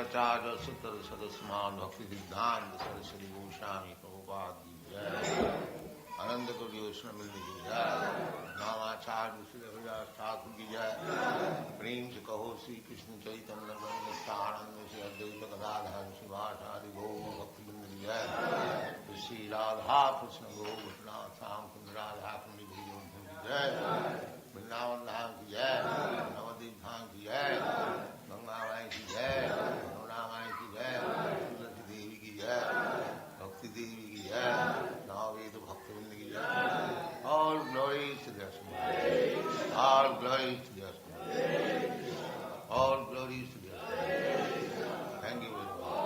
Shrivacarya Sutra Sadasman Bhaktivedanta Saraswati Goswami Prabhupada Ki Jai. Ananda Koti Osnamilni Ki Jai. Namacharya Srila Thakur Ki Jai. Prem se kaho Sri Krishna Chaitanya Nityananda Sri Advaita Gadadhar Srivasari Gaura Bhaktivedanta Ki Jai. Sri Radha Krishna Gaura Tham Radha Kundi Bhajam Ki Jai. Vrindavan Dham Ki Jai. Navadip Dham Ki Jai. Ganga Mai Ki Jai. Yamuna Mai Ki Jai. Tulsi Devi Ki Jai. Bhakti Devi Ki Jai. Navaveda Bhaktivedanta Ki Jai. All glories to the Asma. All glories to the Asma. All glories to the Asma. Thank you very much.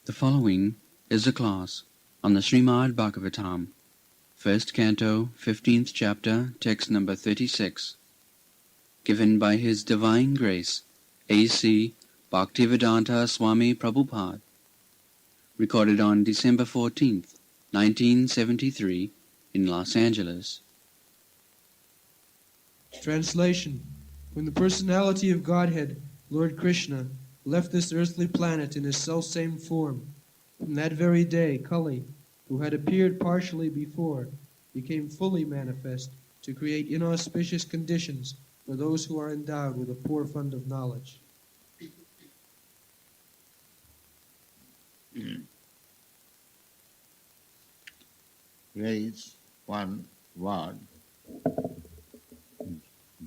The following is a class on the Srimad-Bhagavatam, 1st Canto, 15th Chapter, text number 36, given by His Divine Grace, A.C. Bhaktivedanta Swami Prabhupada, recorded on December 14th, 1973, in Los Angeles. Translation. When the personality of Godhead, Lord Krishna, left this earthly planet in his self-same form, from that very day, Kali, who had appeared partially before, became fully manifest to create inauspicious conditions for those who are endowed with a poor fund of knowledge. There is one word,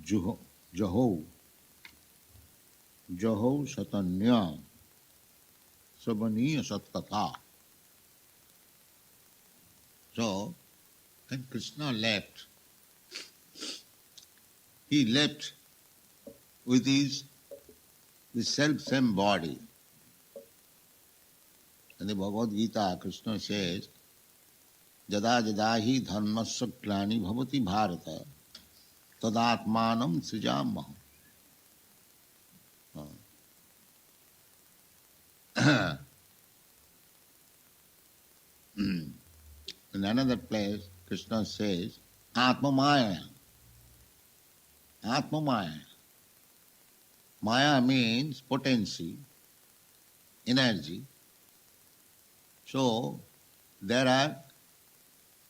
Joho. Joho Satanya Sabaniya Satkatha. So, when Krishna left, he left with the self-same body. In the Bhagavad Gita, Krishna says, Jada jada hi dharmasya klani bhavati bharata tadatmanam srijamaham. In another place, Krishna says, Atma Maya. Atma Maya. Maya means potency, energy. So, there are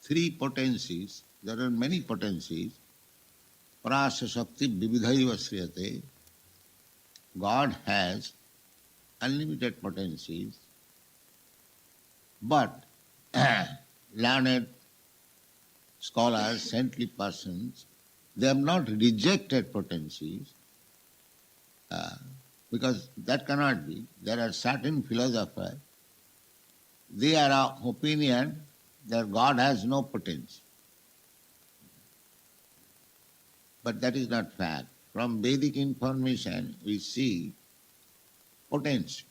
three potencies, there are many potencies. Prasya Shakti Vividhaiva Sriyate. God has unlimited potencies, but learned scholars, saintly persons, they have not rejected potencies because that cannot be. There are certain philosophers, they are of opinion that God has no potency. But that is not fact. From Vedic information, we see potency.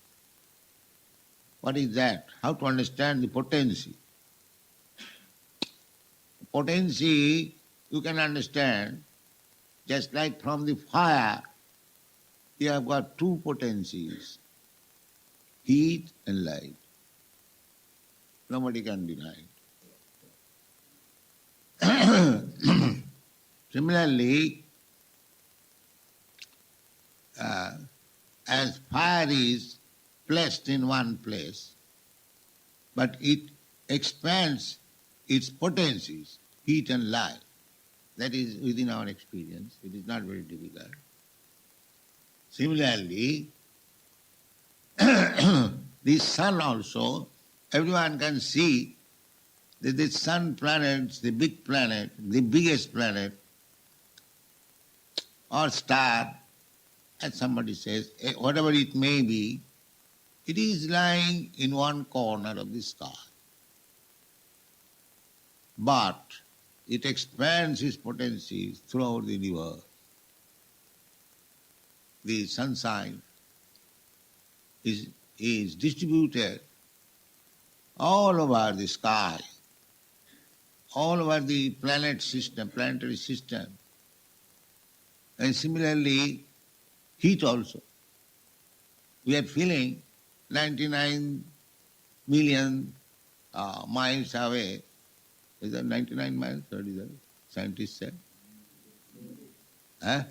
What is that? How to understand the potency? Potency you can understand just like from the fire, you have got two potencies, heat and light. Nobody can deny it. Similarly, as fire is placed in one place, but it expands its potencies, heat and light. That is within our experience. It is not very difficult. Similarly, the sun also, everyone can see that the sun planet, the big planet, the biggest planet, or star, as somebody says, whatever it may be, it is lying in one corner of the sky. But it expands its potencies throughout the universe. The sunshine is distributed all over the sky, all over the planetary system. And similarly, heat also. We are feeling 99 million miles away, Is that 99 miles? What is that? Scientists say.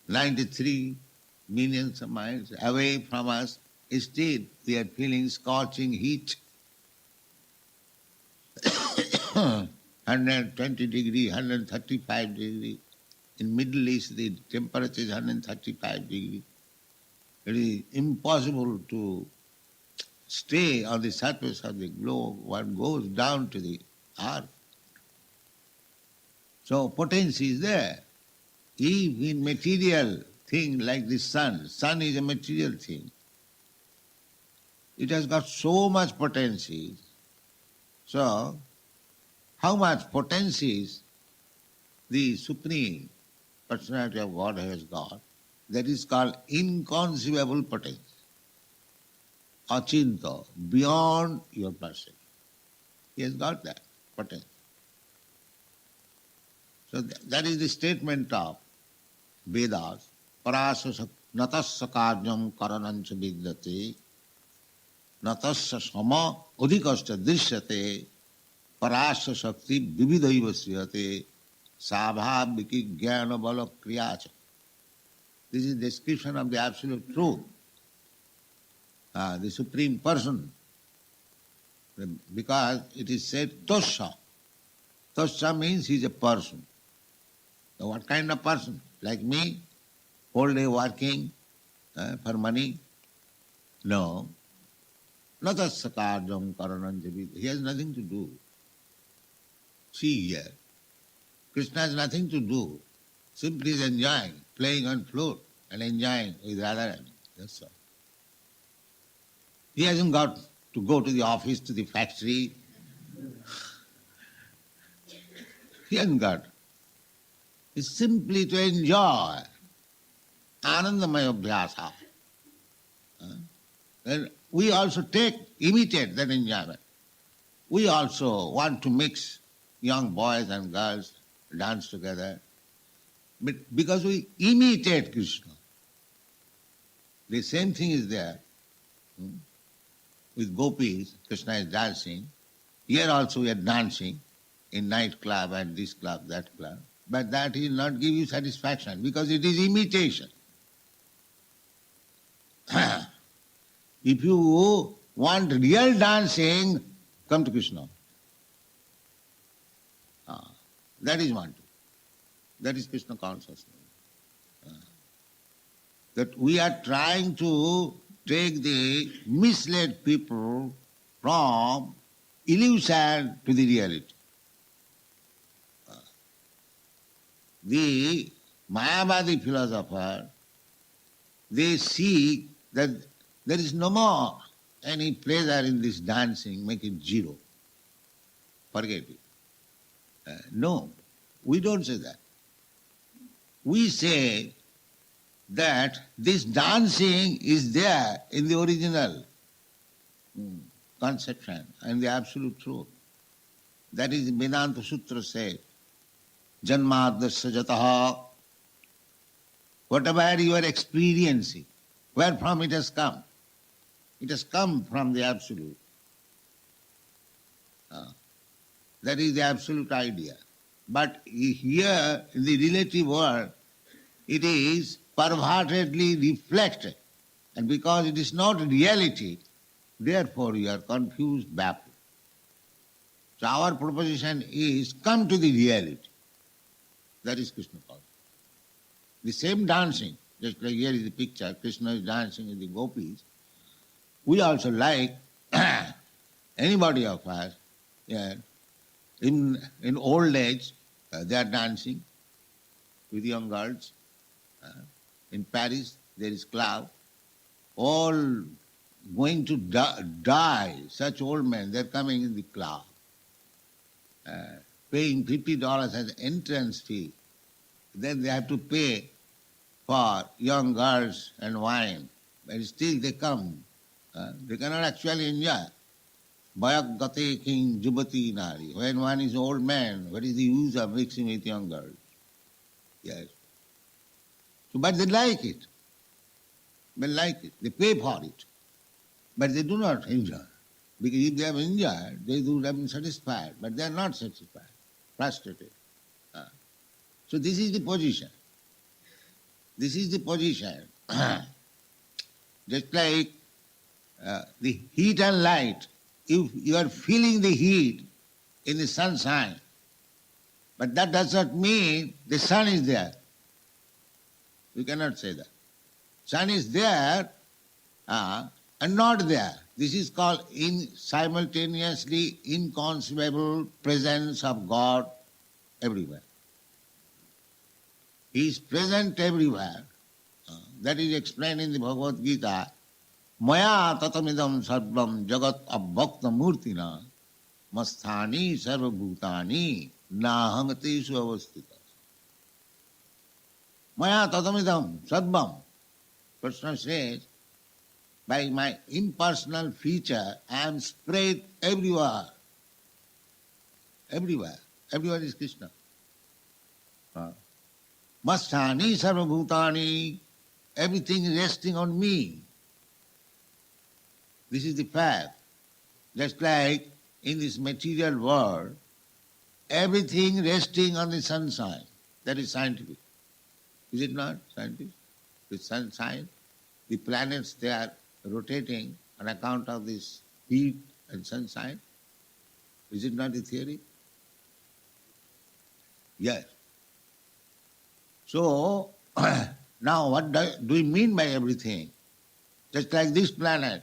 93 millions of miles away from us. Still, we are feeling scorching heat. 120 degree, 135 degree. In Middle East, the temperature is 135 degree. It is impossible to stay on the surface of the globe. One goes down to the earth. So potency is there. If in material thing like the sun is a material thing, it has got so much potency. So, how much potency the Supreme Personality of God has got? That is called inconceivable potency. Achinta, beyond your perception. He has got that potency. So that is the statement of Vedas. Parasya natasya karyam karanancha vidyate natasya sama udikasya drishyate parasya shakti vividaiva sriyate sabhaviki jnana bala kriyacha. This is description of the absolute truth, the Supreme Person. Because it is said Tosha. Tosha means he is a person. So what kind of person? Like me? Whole day working for money? No. Natasya karyam karananjavid. He has nothing to do. See here. Krishna has nothing to do. Simply is enjoying, playing on flute and enjoying with Radharani. That's all. He hasn't got to go to the office, to the factory. He hasn't got. It's simply to enjoy. Anandamaya abhyasa. And we also imitate that enjoyment. We also want to mix young boys and girls, dance together. But because we imitate Krishna. The same thing is there. With gopis, Krishna is dancing. Here also we are dancing in nightclub and this club, that club. But that will not give you satisfaction because it is imitation. If you want real dancing, come to Krishna. That is one. That is Krishna consciousness. That we are trying to take the misled people from illusion to the reality. The Mayavadi philosopher, they see that there is no more any pleasure in this dancing, make it zero. Forget it. No, we don't say that. We say that this dancing is there in the original conception and the absolute truth. That is Vedanta Sutra said, Janmadasya jataha. Whatever you are experiencing, where from it has come? It has come from the absolute. That is the absolute idea. But here, in the relative world, it is pervertedly reflected. And because it is not reality, therefore you are confused, baffled. So our proposition is, come to the reality. That is Krishna consciousness. The same dancing, just like here is the picture, Krishna is dancing with the gopis. We also like anybody of us, in old age, they are dancing with young girls. In Paris, there is club. All going to die, such old men, they are coming in the club, paying $50 as entrance fee. Then they have to pay for young girls and wine. But still they come. They cannot actually enjoy. Bayak gate king jubati nari. When one is old man, what is the use of mixing with young girls? Yes. So, but they like it. They like it. They pay for it. But they do not enjoy. Because if they have enjoyed, they would have been satisfied, but they are not satisfied, frustrated. So this is the position. This is the position. Just like the heat and light, if you are feeling the heat in the sunshine, but that does not mean the sun is there. You cannot say that. Sun is there and not there. This is called simultaneously inconceivable presence of God everywhere. He is present everywhere. That is explained in the Bhagavad Gita. Maya tatamidam sarvam jagat abbhakta murtina masthani sarva bhutani nahangatesu avastita. Maya tatamidam sarvam. Krishna says, by my impersonal feature, I am spread everywhere. Everywhere. Everywhere is Krishna. Masthani sarva bhutani. Everything is resting on me. This is the fact. Just like in this material world, everything resting on the sunshine. That is scientific. Is it not scientific? The sunshine, the planets, they are rotating on account of this heat and sunshine. Is it not the theory? Yes. So, now what do we mean by everything? Just like this planet.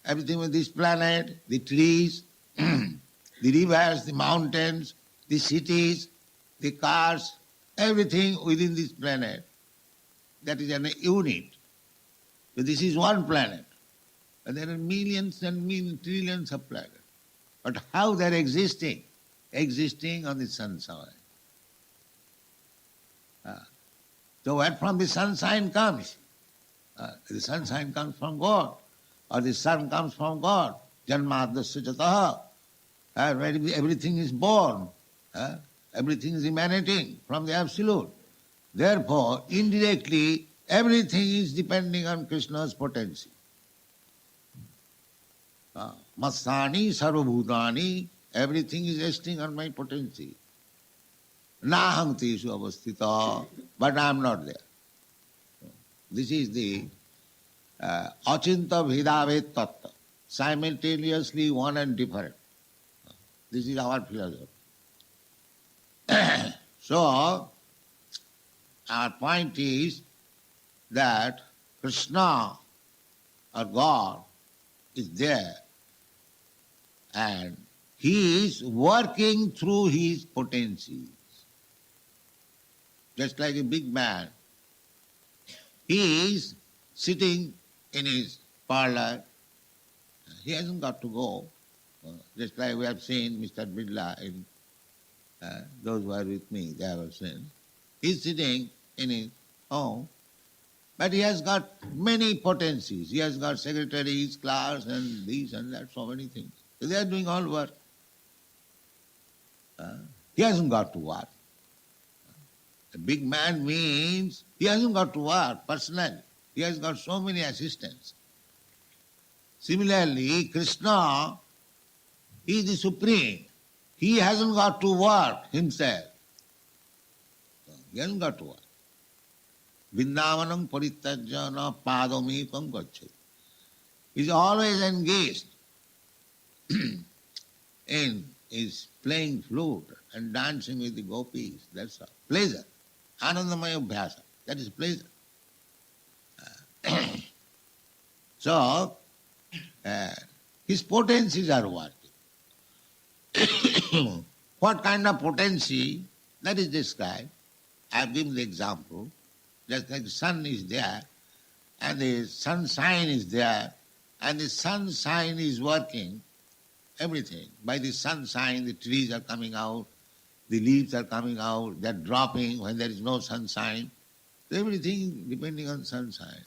Everything with this planet, the trees, the rivers, the mountains, the cities, the cars, everything within this planet. That is an unit. So this is one planet. And there are millions and trillions of planets. But how they are existing? Existing on the sunshine. So where from the sunshine comes? The sunshine comes from God. Or the sun comes from God. Janmadasya jataha. Everything is born. Everything is emanating from the Absolute. Therefore, indirectly, everything is depending on Krishna's potency. Masthani sarvabhutani, everything is resting on my potency. Naham tesu avastita, but I am not there. This is the achinta bhedavet tattva, simultaneously one and different. This is our philosophy. So, our point is that Krishna or God is there and He is working through His potencies. Just like a big man, he is sitting in his parlor. He hasn't got to go. Just like we have seen Mr. Birla in those who are with me, they have seen. He's sitting in his home, but he has got many potencies. He has got secretaries, clerks, and this and that, so many things. So they are doing all work. He hasn't got to work. A big man means he hasn't got to work personally. He has got so many assistants. Similarly, Krishna is the Supreme. He hasn't got to work himself. He hasn't got to work. Vrindavanam parityajya padomekam gacchati. He is always engaged in his playing flute and dancing with the gopis. That's all. Pleasure. Anandamaya bhyasa. That is pleasure. So, his potencies are working. What kind of potency? That is described. I have given the example. Just like the sun is there, and the sunshine is there, and the sunshine is working everything. By the sunshine, the trees are coming out, the leaves are coming out, they are dropping when there is no sunshine. Everything depending on sunshine.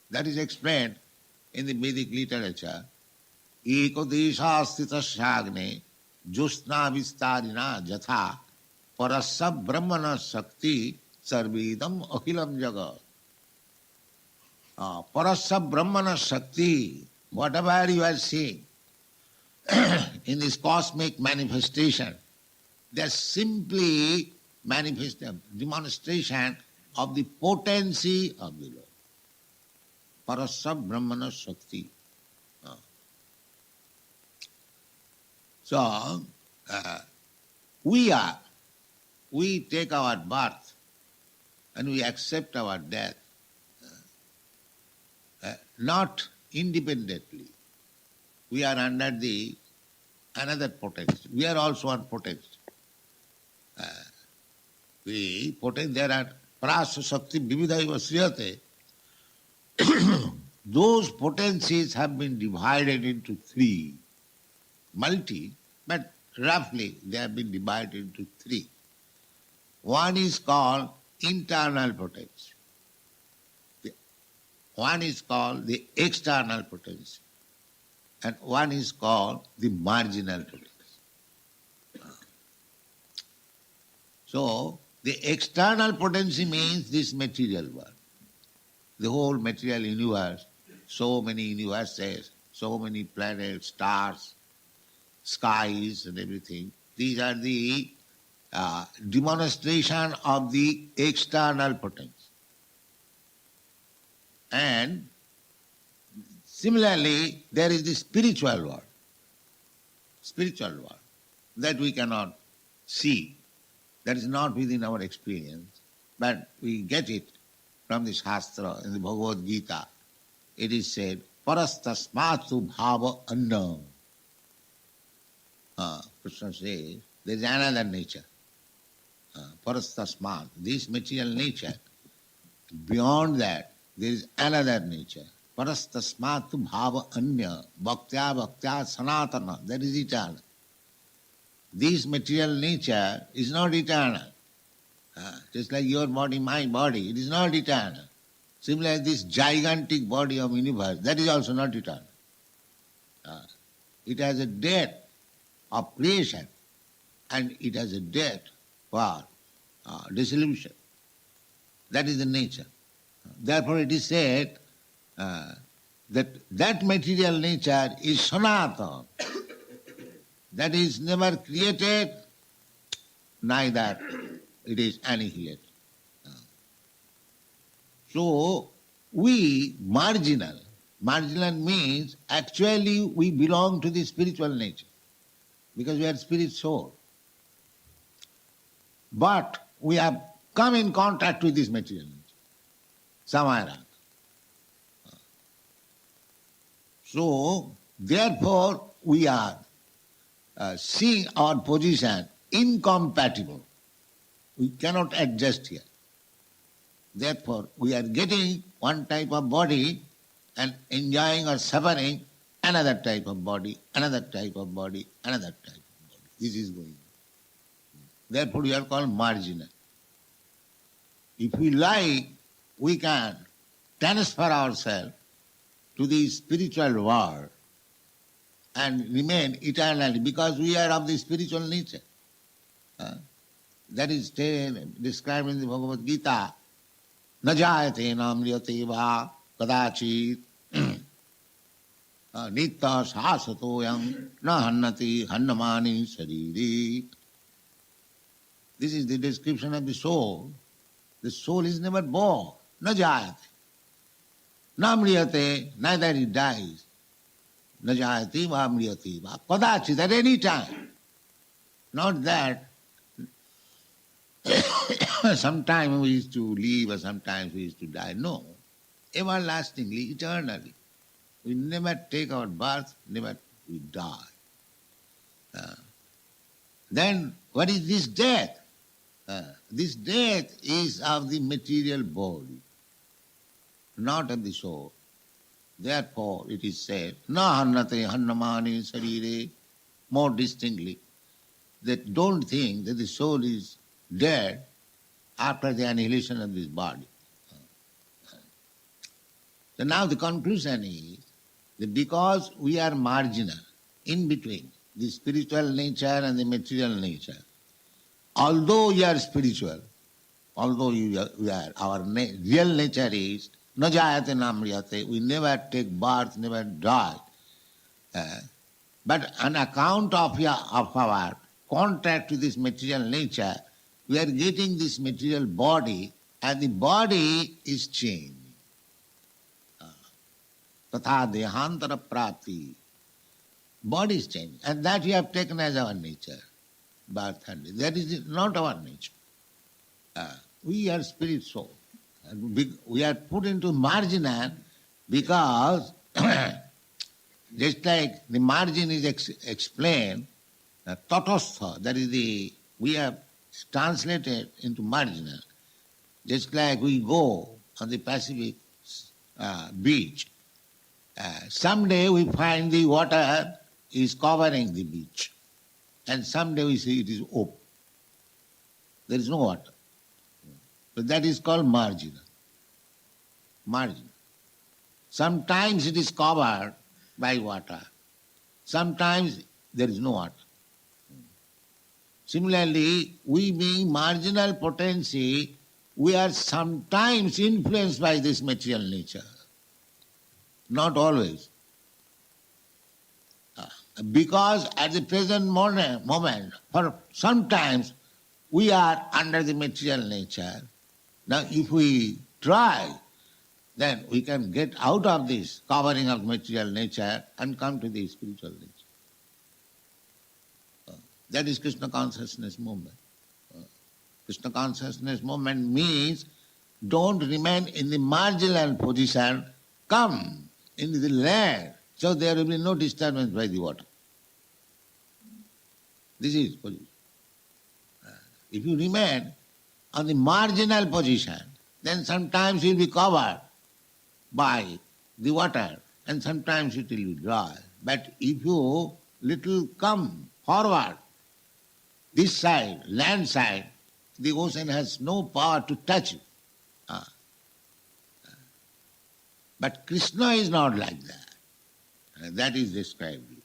That is explained in the Vedic literature. Eko desha sthita shagne josna vistarina jatha parasya brahmana shakti sarvedam akhilam jagat. Parasya brahmana shakti, whatever you are seeing in this cosmic manifestation, they are simply demonstration of the potency of the Lord. Parasya Brahmana Shakti. So, we take our birth and we accept our death, not independently. We are under the another potency. We are also on potency. There are Prasya Shakti Vividhaiva Sriyate. Those potencies have been divided into three. Multi, but roughly they have been divided into three. One is called internal potency. One is called the external potency. And one is called the marginal potency. So, the external potency means this material world. The whole material universe, so many universes, so many planets, stars, skies and everything. These are the demonstration of the external potency. And similarly, there is the spiritual world that we cannot see, that is not within our experience, but we get it from the Shastra, in the Bhagavad Gita. It is said, Parastasmatu bhava anna. Krishna says, there is another nature. Parastasmat, this material nature. Beyond that, there is another nature. Parastasmatu bhava anya, bhaktya bhaktya sanatana, that is eternal. This material nature is not eternal. Just like your body, my body, it is not eternal. Similarly, this gigantic body of universe, that is also not eternal. It has a date of creation and it has a date for dissolution. That is the nature. Therefore it is said that material nature is sanatana. That is never created, neither it is annihilated. So, we marginal means actually we belong to the spiritual nature because we are spirit soul. But we have come in contact with this material nature, somewhere else. So, therefore we are seeing our position incompatible. We cannot adjust here. Therefore, we are getting one type of body and enjoying or suffering another type of body, another type of body, another type of body. This is going on. Therefore, we are called marginal. If we like, we can transfer ourselves to the spiritual world and remain eternally because we are of the spiritual nature. That is described in the Bhagavad Gita. Na jayate na mriyate va kadachit nitta sasatoyam na hannati hannamani sariri. This is the description of the soul. The soul is never born. Na jayate. Na mriyate, neither it dies. Na jayate va mriyate va kadachit, at any time. Not that sometimes we used to live or sometimes we used to die. No. Everlastingly, eternally. We never take our birth, never we die. Then what is this death? This death is of the material body, not of the soul. Therefore it is said, na hannate hannamani sarire, more distinctly, that don't think that the soul is dead after the annihilation of this body. So now the conclusion is that because we are marginal, in between the spiritual nature and the material nature, although we are spiritual, although we are our real nature is Na jayate namriyate. We never take birth, never die. But on account of our contact with this material nature, we are getting this material body, and the body is changed. Tatha dehantara prapti. Body is changed. And that we have taken as our nature. Birth and death. That is not our nature. We are spirit soul. We are put into marginal because just like the margin is explained, tatastha, that is we have translated into marginal. Just like we go on the Pacific beach, someday we find the water is covering the beach, and someday we see it is open. There is no water. But that is called marginal. Marginal. Sometimes it is covered by water. Sometimes there is no water. Similarly, we being marginal potency, we are sometimes influenced by this material nature. Not always. Because at the present moment, for sometimes we are under the material nature. Now if we try, then we can get out of this covering of material nature and come to the spiritual nature. That is Krishna consciousness movement. Krishna consciousness movement means don't remain in the marginal position, come into the land, so there will be no disturbance by the water. This is position. If you remain on the marginal position, then sometimes you will be covered by the water and sometimes it will be dry. But if you little come forward, this side, land side, the ocean has no power to touch you. But Krishna is not like that. That is described here.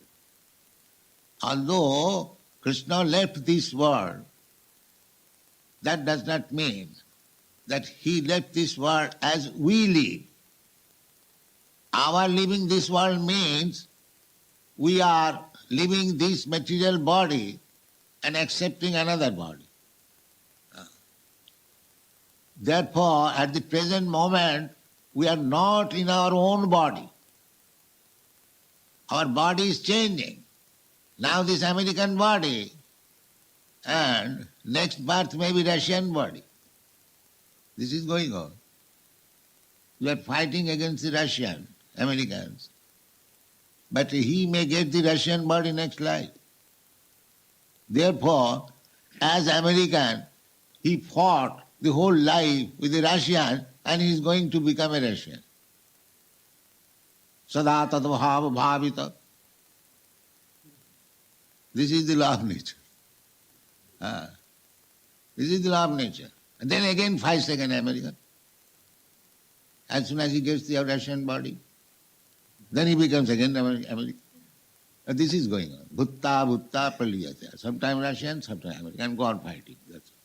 Although Krishna left this world, that does not mean that he left this world as we live. Our living this world means we are living this material body and accepting another body. Therefore, at the present moment, we are not in our own body. Our body is changing. Now this American body, and next birth may be Russian body. This is going on. We are fighting against the Russian, Americans. But he may get the Russian body next life. Therefore, as American, he fought the whole life with the Russian and he is going to become a Russian. Sada tadvahava bhavita. This is the law of nature. This is the law of nature. And then again 5 seconds American. As soon as he gets the Russian body, then he becomes again American. This is going on. Bhutta praliyate. Sometimes Russian, sometimes American. Go on fighting. That's all.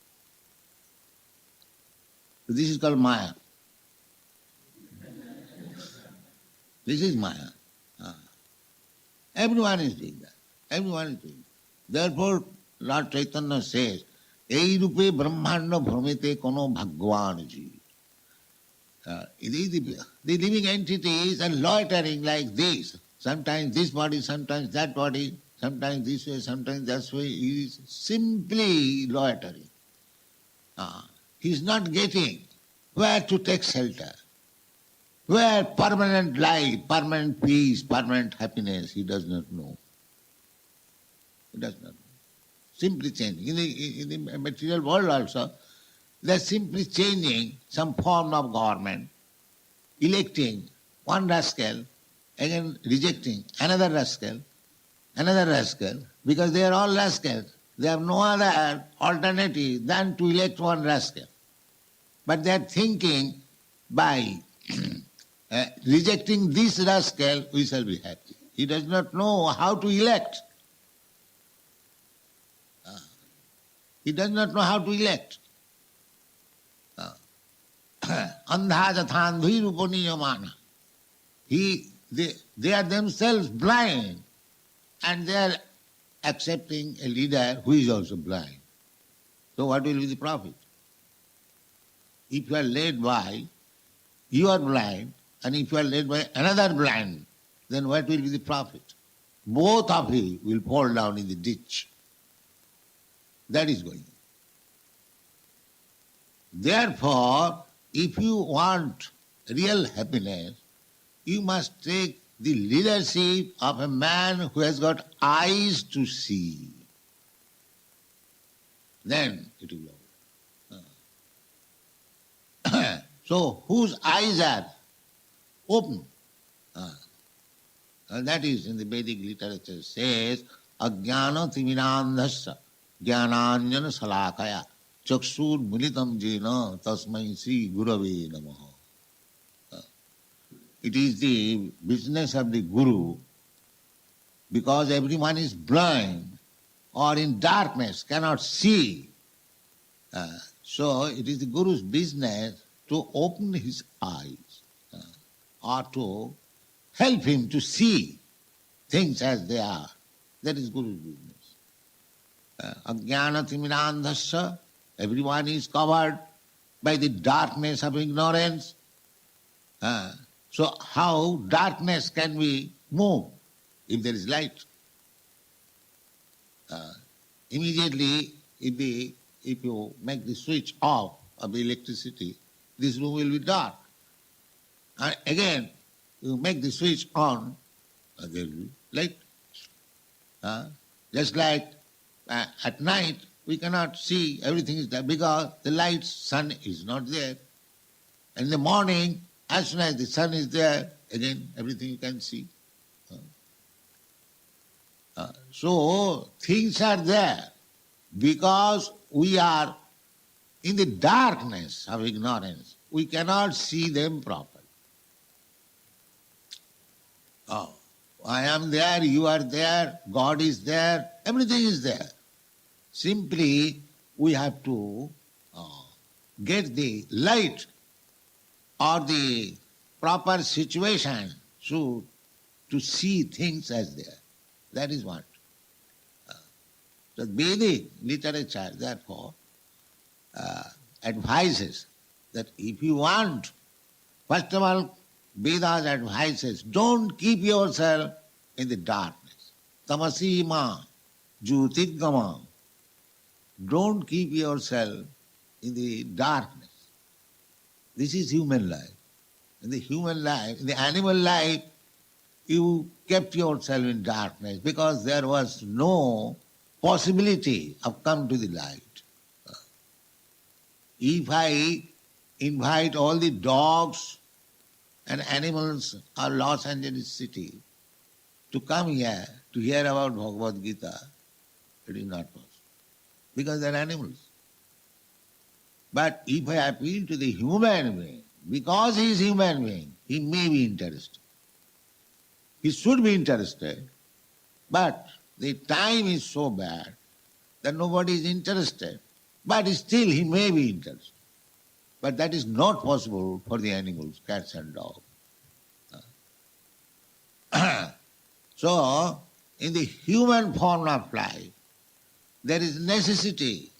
So this is called Maya. This is Maya. Everyone is doing that. Everyone is doing that. Therefore, Lord Chaitanya says, Ei rupe brahmanda bhramite kono bhagwan ji. The living entities are loitering like this. Sometimes this body, sometimes that body, sometimes this way, sometimes that way. He is simply loitering. He is not getting where to take shelter. Where permanent life, permanent peace, permanent happiness, he does not know. He does not know. Simply changing. In the material world also, they are simply changing some form of government, electing one rascal, again rejecting another rascal, because they are all rascals. They have no other alternative than to elect one rascal. But they are thinking by rejecting this rascal, we shall be happy. He does not know how to elect. He does not know how to elect. andha jathandhi rupaniyamana. They are themselves blind and they are accepting a leader who is also blind. So what will be the profit? If you are led by, you are blind, and if you are led by another blind, then what will be the profit? Both of you will fall down in the ditch. That is going on. Therefore, if you want real happiness, you must take the leadership of a man who has got eyes to see. Then it will go. So, whose eyes are open? And that is in the Vedic literature says, Ajnana timinandhasya jnananjana salakaya chaksur militam jena tasmai sri gurave namaha. It is the business of the Guru, because everyone is blind or in darkness, cannot see. So it is the Guru's business to open his eyes or to help him to see things as they are. That is Guru's business. Ajnana timinandhasya, everyone is covered by the darkness of ignorance. So how darkness can be moved if there is light? Immediately, if you make the switch off of the electricity, this room will be dark. And again, you make the switch on, there will be light. Just like at night, we cannot see, everything is there because the light, sun is not there. And in the morning, as soon as the sun is there, again everything you can see. So things are there because we are in the darkness of ignorance. We cannot see them properly. I am there, you are there, God is there, everything is there. Simply we have to get the light or the proper situation to see things as they are. That is what. The Vedic literature, therefore, advises that if you want, first of all, Vedas advises, don't keep yourself in the darkness. Tamasima, jyotirgama. Don't keep yourself in the darkness. This is human life. In the human life, in the animal life, you kept yourself in darkness because there was no possibility of coming to the light. If I invite all the dogs and animals of Los Angeles city to come here to hear about Bhagavad Gita, it is not possible because they are animals. But if I appeal to the human being, because he is human being, he may be interested. He should be interested, but the time is so bad that nobody is interested. But still he may be interested. But that is not possible for the animals, cats and dogs. So, in the human form of life, there is necessity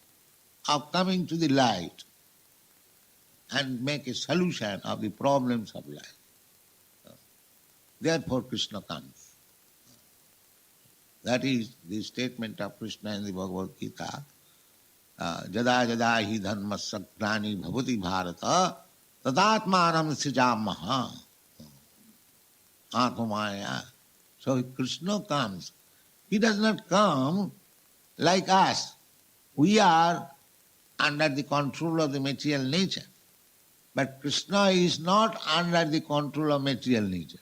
of coming to the light and make a solution of the problems of life. Therefore Krishna comes. That is the statement of Krishna in the Bhagavad Gita. Jada jada hi dharma sakrani bhavati bharata tadatmanam sijamaha atmaya. So Krishna comes. He does not come like us. We are under the control of the material nature. But Krishna is not under the control of material nature.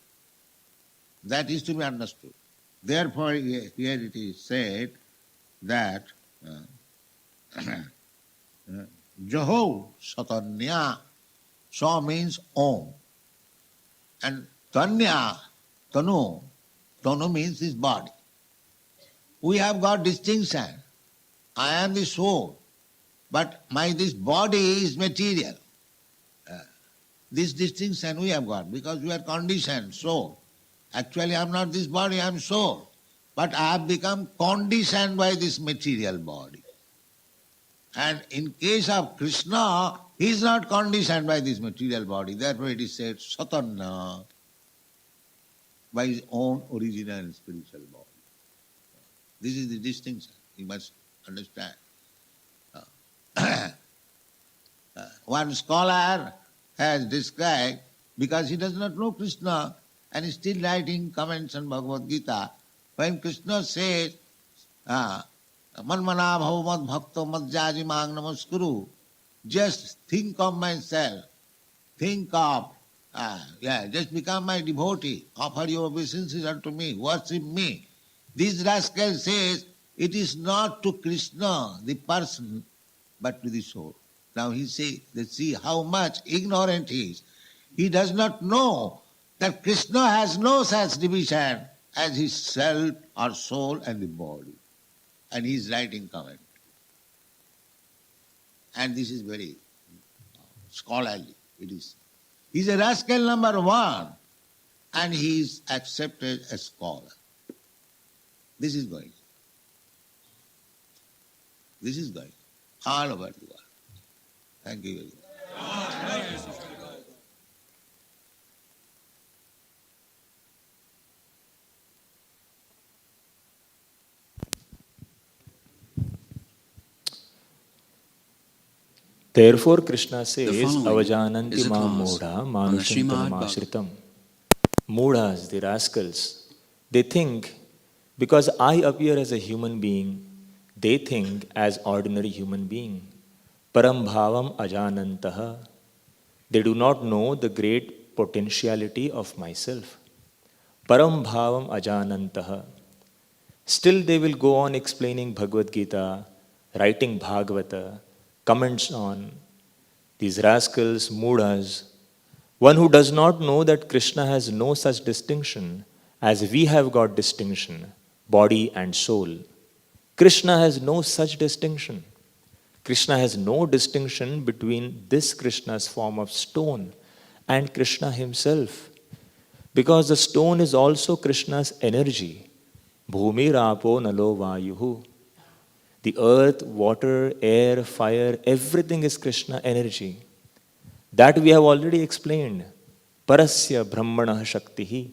That is to be understood. Therefore, here it is said that Jaho Satanya, Sa means Om. And Tanya, Tanu means this body. We have got distinction. I am the soul, but this body is material. This distinction we have got because we are conditioned soul. Actually I am not this body, I am soul. But I have become conditioned by this material body. And in case of Krishna, he is not conditioned by this material body. Therefore it is said Satanna, by his own original and spiritual body. This is the distinction. You must understand. One scholar has described, because he does not know Krishna and is still writing comments on Bhagavad Gita, when Krishna says, Manmana bhava mad bhakto mad jaji mang namaskuru, just think of myself, think of, just become my devotee, offer your obeisances unto me, worship me. This rascal says, it is not to Krishna, the person, but to the soul. Now he says, let's see how much ignorant he is. He does not know that Krishna has no such division as his self or soul and the body. And he is writing comment. And this is very scholarly. It is. He is a rascal number one, and he is accepted as scholar. This is going. This is going all over the world. Thank you very much. Therefore, Krishna says, following Avajananti is a ma clause moda on the manushintam Srimad-Bhagavatam. ashritam. Modas, the rascals, they think, because I appear as a human being, they think as ordinary human being. Param bhavam ajanantaha. They do not know the great potentiality of myself. Param bhavam ajanantaha. Still they will go on explaining Bhagavad Gita, writing Bhagavata, comments on these rascals, moodas. One who does not know that Krishna has no such distinction as we have got distinction, body and soul. Krishna has no such distinction. Krishna has no distinction between this Krishna's form of stone and Krishna himself. Because the stone is also Krishna's energy. Bhumi rapo nalo vayuhu. The earth, water, air, fire, everything is Krishna energy. That we have already explained. Parasya brahmana shaktihi.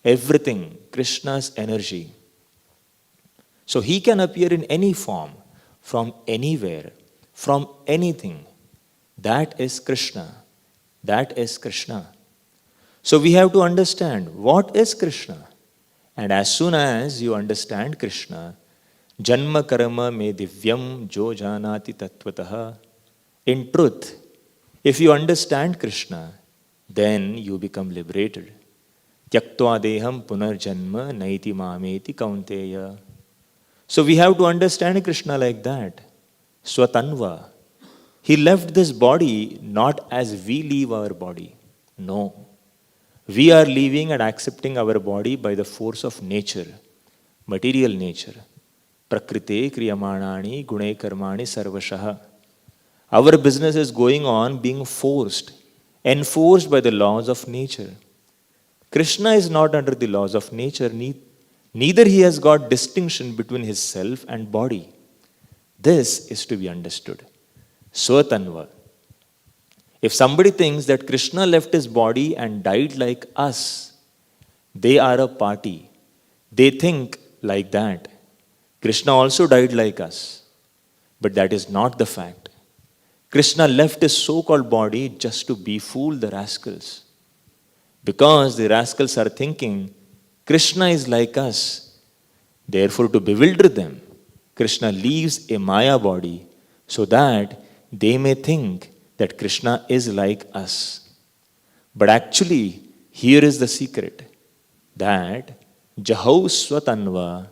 Everything, Krishna's energy. So he can appear in any form, from anywhere, from anything. That is Krishna. That is Krishna. So we have to understand what is Krishna. And as soon as you understand Krishna, Janma karma me divyam jo janati tattvataha. In truth, if you understand Krishna, then you become liberated. Tyaktva deham punarjanma naiti mameti kaunteya. So we have to understand Krishna like that. Swatanva. He left this body not as we leave our body. No. We are leaving and accepting our body by the force of nature, material nature. Prakrite kriyamanani gune karmani sarvashaha. Our business is going on being forced, enforced by the laws of nature. Krishna is not under the laws of nature, neither he has got distinction between his self and body. This is to be understood. Swatanva. If somebody thinks that Krishna left his body and died like us, they are a party. They think like that. Krishna also died like us. But that is not the fact. Krishna left his so-called body just to befool the rascals. Because the rascals are thinking, Krishna is like us. Therefore, to bewilder them, Krishna leaves a Maya body so that they may think that Krishna is like us. But actually, here is the secret, that Jahau Swatanva,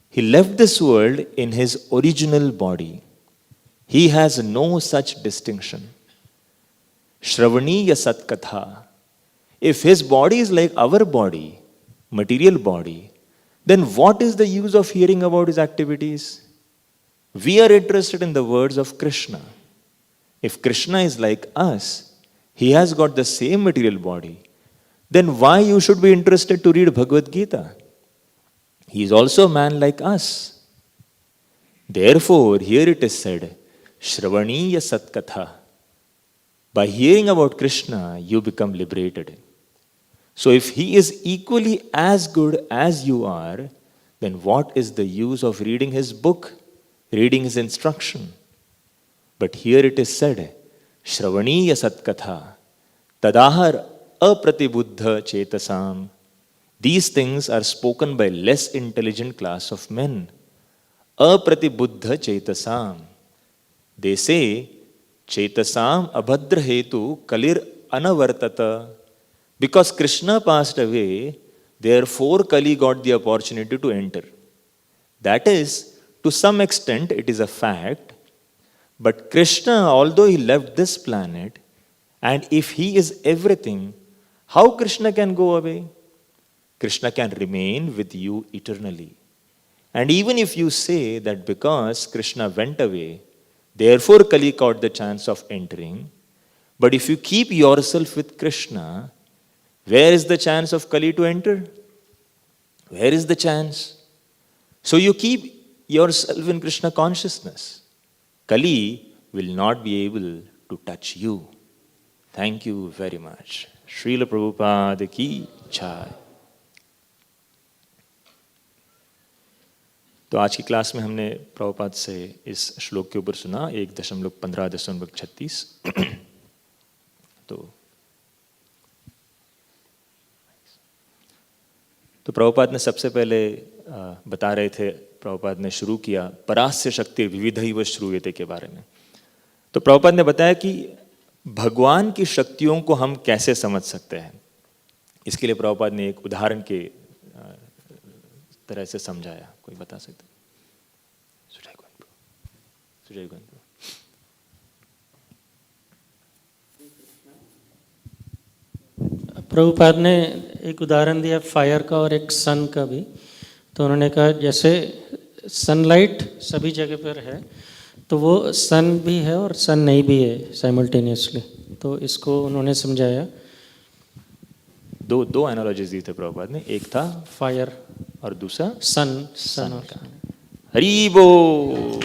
he left this world in his original body. He has no such distinction. Shravaniya Satkatha. If his body is like our body, material body, then what is the use of hearing about his activities? We are interested in the words of Krishna. If Krishna is like us, he has got the same material body, then why you should be interested to read Bhagavad Gita? He is also a man like us. Therefore, here it is said, Shravaniya Satkatha. By hearing about Krishna, you become liberated. So if he is equally as good as you are, then what is the use of reading his book, reading his instruction? But here it is said, Shravaniya Satkatha, Tadahar Apratibuddha Chetasam. These things are spoken by less intelligent class of men. Apratibuddha Chetasam. They say, Chetasam abhadra hetu kalir anavartata. Because Krishna passed away, therefore Kali got the opportunity to enter. That is, to some extent, it is a fact. But Krishna, although he left this planet, and if he is everything, how Krishna can go away? Krishna can remain with you eternally. And even if you say that because Krishna went away, therefore Kali got the chance of entering, but if you keep yourself with Krishna, where is the chance of Kali to enter? Where is the chance? So you keep yourself in Krishna consciousness. Kali will not be able to touch you. Thank you very much. Srila Prabhupada ki jai. तो आज की class में हमने प्रभुपाद से इस श्लोक के ऊपर सुना 1.15.36। तो प्रभुपाद ने सबसे पहले बता रहे थे, प्रभुपाद ने शुरू किया परास्य शक्ति विविधैव श्रूयते के बारे में। तो प्रभुपाद ने बताया कि भगवान की शक्तियों को हम कैसे समझ सकते हैं। इसके लिए प्रभुपाद ने एक उदाहरण के तरह से समझाया। कोई बता सकते? सुजय गोविंद। प्रभुपाद ने एक उदाहरण दिया फायर का और एक सन का भी। तो उन्होंने कहा जैसे सनलाइट सभी जगह पर है, तो वो सन भी है और सन नहीं भी है साइमल्टेनियसली। तो इसको उन्होंने समझाया। दो एनालॉजीज दी थे प्रभुपाद ने, एक था फायर और दूसरा सन और का। हरि बोल।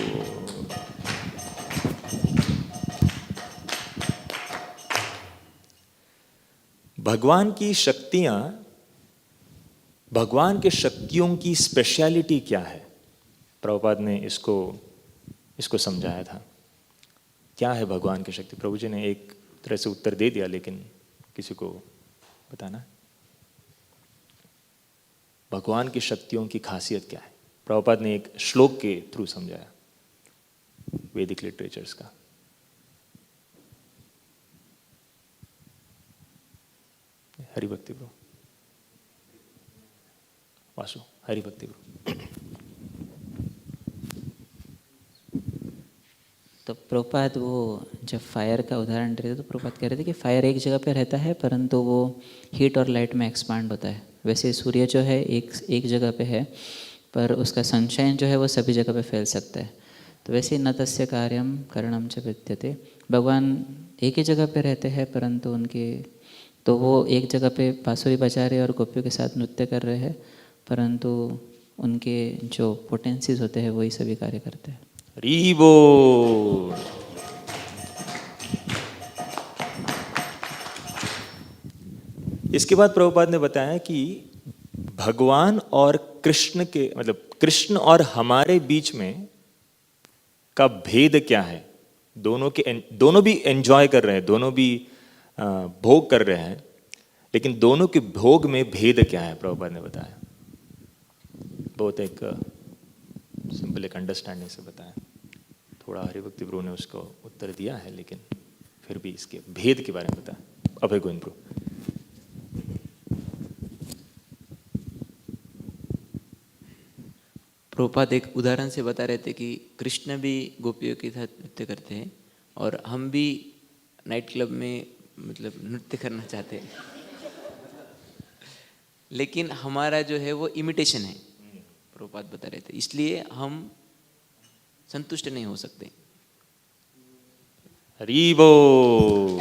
भगवान की शक्तियां, भगवान के शक्तियों की स्पेशलिटी क्या है, प्रभुपाद ने इसको समझाया था। क्या है भगवान की शक्ति? प्रभु जी ने एक तरह से उत्तर दे दिया, लेकिन किसी को बताना। भगवान की शक्तियों की खासियत क्या है? प्रभुपाद ने एक श्लोक के थ्रू समझाया वैदिक लिटरेचर्स का। हरि भक्ति ब्रो, वासु हरि भक्ति ब्रो। तो प्रभुपाद वो जब फायर का उदाहरण दे रहे थे, तो प्रभुपाद कह रहे थे कि फायर एक जगह पे रहता है, परंतु वो हीट और लाइट में एक्सपांड होता है। वैसे सूर्य जो है एक जगह पे है, पर उसका सनशाइन जो है वो सभी जगह पे फैल सकता है। तो वैसे न तस्य कार्यम करणम च विद्यते। भगवान एक ही जगह पे रहते हैं, परंतु उनके तो वो एक जगह पे बांसुरी बजा रहे और गोपियों के साथ नृत्य कर रहे हैं, परंतु उनके जो पोटेंसीज होते हैं वही सभी कार्य करते हैं। हरि बोल। इसके बाद प्रभुपाद ने बताया कि भगवान और कृष्ण के, मतलब कृष्ण और हमारे बीच में का भेद क्या है। दोनों भी एंजॉय कर रहे हैं, दोनों भी भोग कर रहे हैं, लेकिन दोनों के भोग में भेद क्या है प्रभुपाद ने बताया। बहुत एक सिंपल एक अंडरस्टैंडिंग से बताया। थोड़ा हरिभक्ति ब्रो ने उसको उत्तर दिया है, लेकिन फिर भी इसके भेद के बारे में बताया। अभय गोविंद ब्रो। प्रभुपाद एक उदाहरण से बता रहे थे कि कृष्ण भी गोपियों के साथ नृत्य करते हैं और हम भी नाइट क्लब में मतलब नृत्य करना चाहते हैं, लेकिन हमारा जो है वो इमिटेशन है। प्रभुपाद बता रहे थे, इसलिए हम संतुष्ट नहीं हो सकते। हरि बोल।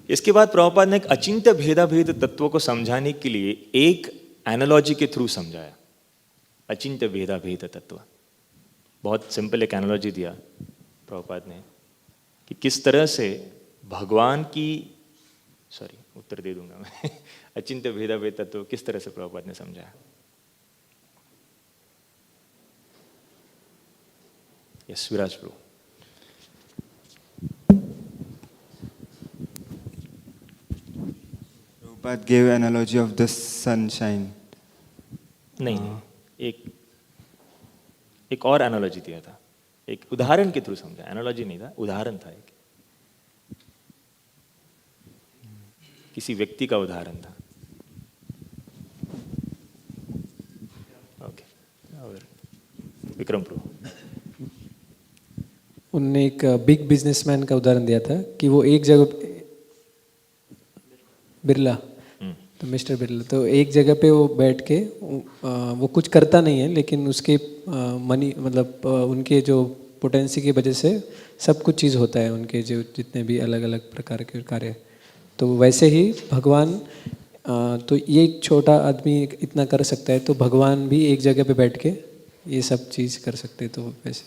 इसके बाद प्रभुपाद ने एक अचिंत्य भेदाभेद तत्व को समझाने के लिए एक एनालॉजी के थ्रू समझाया। अचिंत्य भेदाभेद तत्व, बहुत सिंपल एक एनालॉजी दिया प्रभुपाद ने कि किस तरह से भगवान की, उत्तर दे दूंगा मैं अचिंत्य भेदाभेद तत्व किस तरह से प्रभुपाद ने समझाया। Yes, Viraj Prabhu. Prabhupada gave analogy of the sunshine. नहीं, एक और एनालॉजी दिया था, एक उदाहरण के थ्रू समझा। एनालॉजी नहीं था, उदाहरण था, एक किसी व्यक्ति का उदाहरण था। ओके, विक्रम प्रभु। उनने एक बिग बिजनेसमैन का उदाहरण दिया था कि वो एक जगह, बिरला, तो मिस्टर बिरला, तो एक जगह पे वो बैठ के वो कुछ करता नहीं है, लेकिन उसके मनी मतलब उनके जो पोटेंसी की वजह से सब कुछ चीज़ होता है, उनके जो जितने भी अलग अलग प्रकार के कार्य। तो वैसे ही भगवान, तो ये एक छोटा आदमी इतना कर सकता है, तो भगवान भी एक जगह पे बैठ के ये सब चीज़ कर सकते हैं। तो वैसे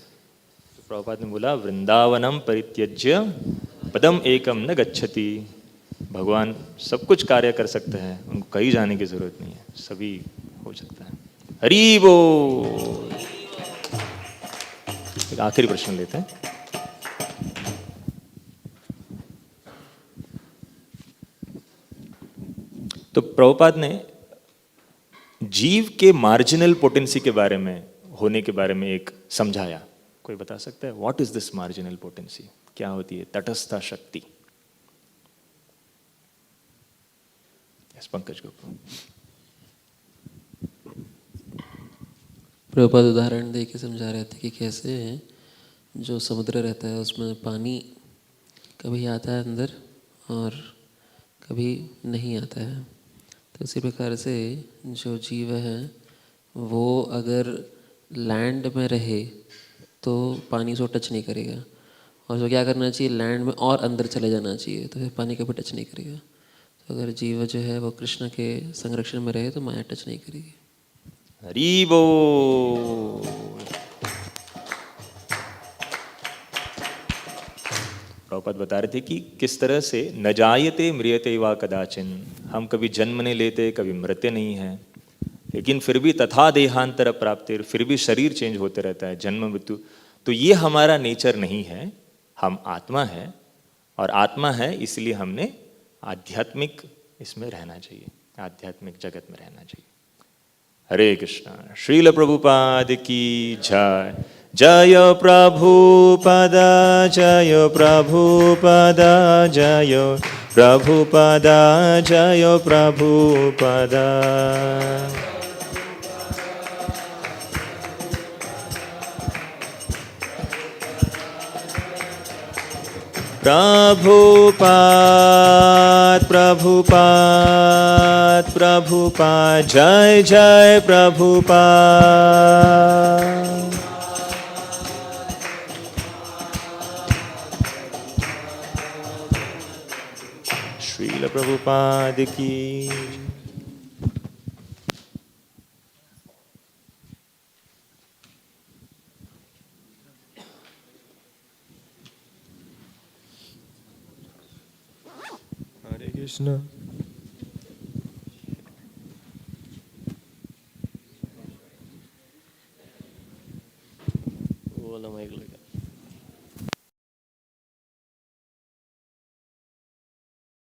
तो प्रभुपाद ने बोला, वृंदावनम परित्यज्य पदम एकम न गच्छति। भगवान सब कुछ कार्य कर सकते हैं, उनको कहीं जाने की जरूरत नहीं है, सभी हो सकता है। हरि बोल। एक आखिरी प्रश्न लेते हैं। तो प्रभुपाद ने जीव के मार्जिनल पोटेंसी के बारे में, होने के बारे में एक समझाया। कोई बता सकता है what is this marginal potency? क्या होती है तटस्थ शक्ति? पंकज गुप्ता। प्रभुपाद उदाहरण दे के समझा रहे थे कि कैसे जो समुद्र रहता है उसमें पानी कभी आता है अंदर और कभी नहीं आता है। तो इसी प्रकार से जो जीव है वो अगर लैंड में रहे तो पानी से टच नहीं करेगा, और जो क्या करना चाहिए, लैंड में और अंदर चले जाना चाहिए, तो फिर पानी कभी टच नहीं करेगा। तो अगर जीव जो है वो कृष्ण के संरक्षण में रहे तो माया टच नहीं करेगी। हरि बोल। प्रभुपाद बता रहे थे कि किस तरह से न जायते म्रियते वा कदाचिन, हम कभी जन्म नहीं लेते, कभी मृत्यु नहीं है, लेकिन फिर भी तथा देहांतर प्राप्तिर, फिर भी शरीर चेंज होते रहता है, जन्म मृत्यु। तो ये हमारा नेचर नहीं है, हम आत्मा है, और आत्मा है इसलिए हमने आध्यात्मिक इसमें रहना चाहिए, आध्यात्मिक जगत में रहना चाहिए। हरे कृष्णा। श्रील प्रभुपाद की जय। जय प्रभुपाद, जय प्रभुपाद, जय प्रभुपाद, जय प्रभुपाद। प्रभुपाद, प्रभुपाद, प्रभुपाद, जय जय प्रभुपाद। श्रील प्रभुपाद की। Hare Krishna.